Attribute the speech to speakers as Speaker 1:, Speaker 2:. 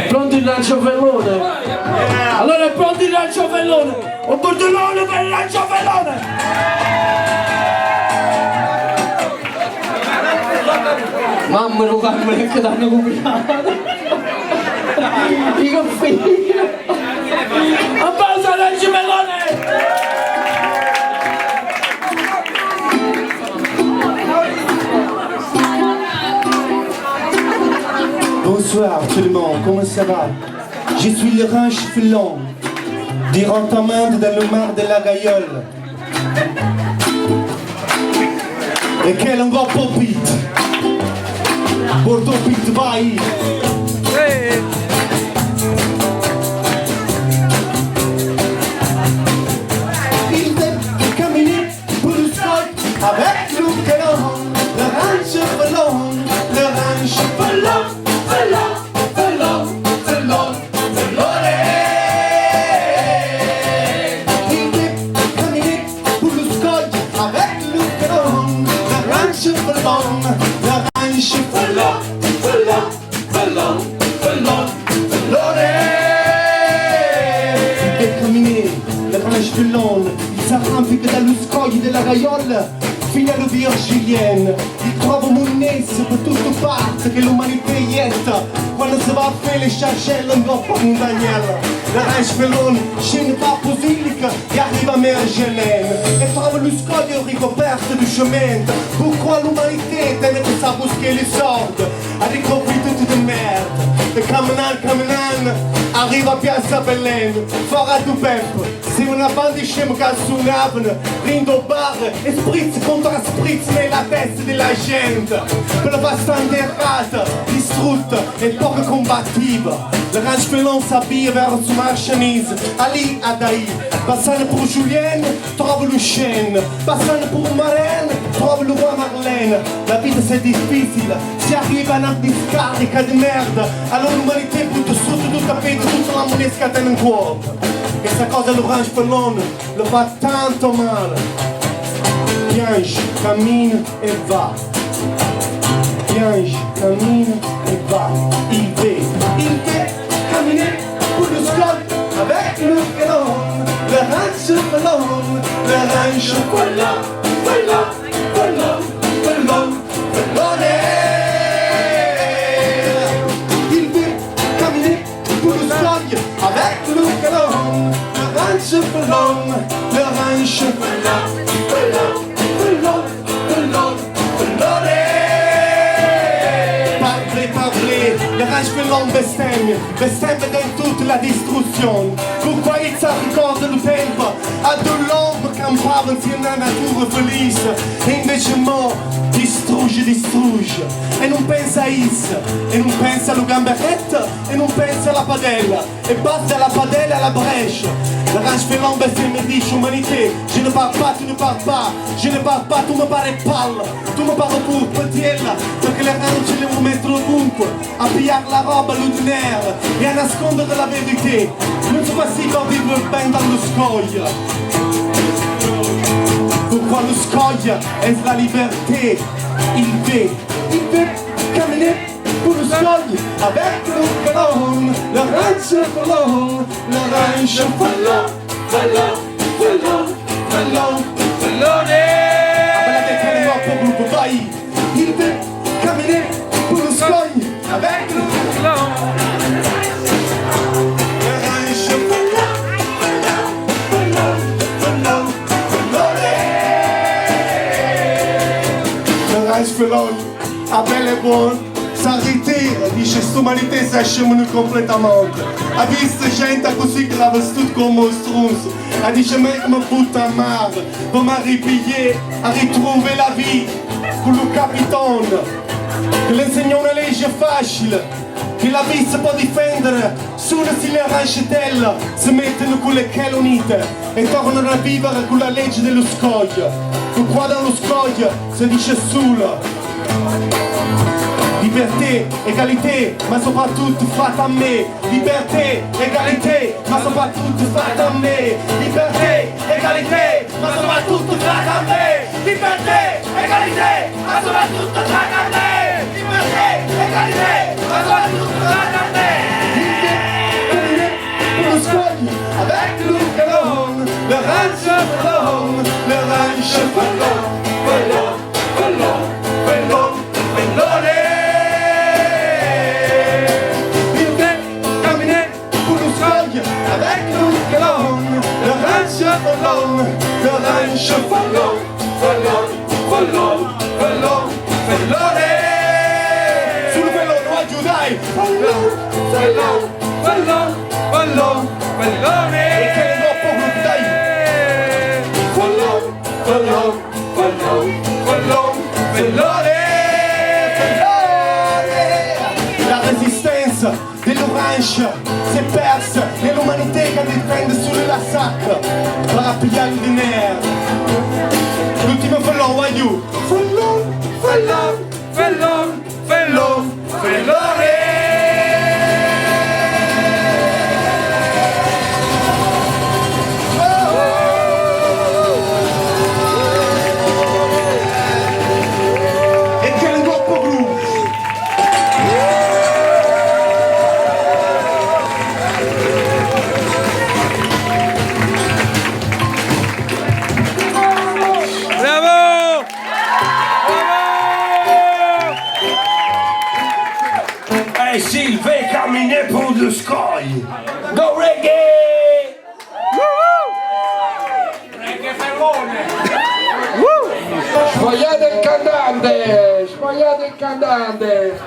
Speaker 1: Pronti il lanciavellone? Allora pronti il lanciavellone? Un bordellone per il lanciavellone! Mamma non fanno neanche danno copiato! Dico figlio! Abbassa il lanciavellone!
Speaker 2: Bonsoir tout le monde, comment ça va? Je suis le ranch filon, directement dans le mar de la Gaïole. Et quel un gros popite, Bordeaux Pit Bailly. Il veut caminer pour le sol avec le canon, le ranch filon, le ranch filon. Il s'arrampica dallo scoglio della gaiola fino alla Virgilienne. Il trova monesse per tutte parti che l'umanità ietta quando si va a fare le sciarcelle in groppa montagnella. La ranch pelone scende per Posilica e arriva a Mergelene e trova lo scoglio ricoperto di cemento. Pourquoi l'umanità tiene che sa buscare le sordi a ricoprire tutte di merda. E camminando, arriva a Piazza Belen, fora du Pep. Se una banda di scemi che suonavano, rindo bar e spritz contro spritz nella testa della gente. Per bastante errata, distrutta e poco combattiva. Le ranch pelon s'abbia verso Marcianise, Ali Adaï. Passando per Julien, trova lo Chêne. Passando per Marraine, trova lo roi Marlène. La vita c'est difficile, si arriva a una discarica di merda. Allora l'umanità butta sotto tutto a petto, tutta la monesca che in cuore. Questa cosa l'orange pelone lo fa tanto male. Piange, cammina e va. Piange, cammina e va. Il ve, cammina pour le scoglio avec le canon. L'orange pelone, l'orange pelone, pelone. Il ve, cammina pour le scoglio avec le canon. L'orange pelone, l'orange pelone. Le ranch pelon bestemmia in tutta la distruzione. Con qualità ricorda il tempo, a dell'ombre campava insieme alla natura felice. E invece mo distrugge. E non pensa a Is, e non pensa alla gamberetta, e non pensa alla padella. E basta la padella alla brescia. Le ranch pelon bestemmia dice umanité. Je ne parle pas, tu ne parles pas. Je ne parle pas, tu me pare palla. Tu me pare pur patiella. Perché le ranch le vuoi mettere ovunque. A pigliare la roba l'ordinaire e a nascondere la verità. Non si fa sì per vivere bene dallo scoglio. Pourquoi lo scoglio è la libertà. Il ve, camminer pour le scoglio avec le canon. L'orange pelone, l'orange pelone. Appelate che le nuove gruppo, vai. Il ve, camminer pour le scoglio avec le canon. L'orange pelone, a belle e buone, sa ritira, dice st'umanità si ascemano completamente. Ha visto gente così che l'aveva tutto come un strunzo. Ha dice me mi butta a mare, per mi ripigliare, a ritrovare la vita con il capitano. Che le insegna una legge facile, che la vita si può difendere solo se le rancetelle si mettono con le chele unite e tornano a vivere con la legge dello scoglio. E qua dallo scoglio si dice solo libertà, egalité, ma soprattutto fatta a me. Libertà, egalité, ma soprattutto fatta a me. Libertà, egalité, ma soprattutto fatta a me. Libertà, egalité, ma soprattutto fatta a me. Libertà, egalité, ma soprattutto fatta a me. l'orange ballon, l'orange ballon, ballon, ballon, ballon, ballone. Il fait caminer pour le seuil avec nous ballon, l'orange ballon, l'orange ballon, ballon, ballon, ballon, ballone. Sul ballone aiutai, ballon, ballon, ballon, ballon, ballone. E che ne dopo dai. Ballon, ballon, ballon, ballon, ballone, ballone. La resistenza dell'orange si è persa nell'umanità che difende sulla sacra per appigliare il dinero. L'ultimo ballon a you. Ballon, ballon, ballon, ballon, ballone.
Speaker 1: S'il fait caminer pour le sky. Go reggae! Reggae fermone!
Speaker 3: Sfogliate il cantante! Sfogliate il cantante!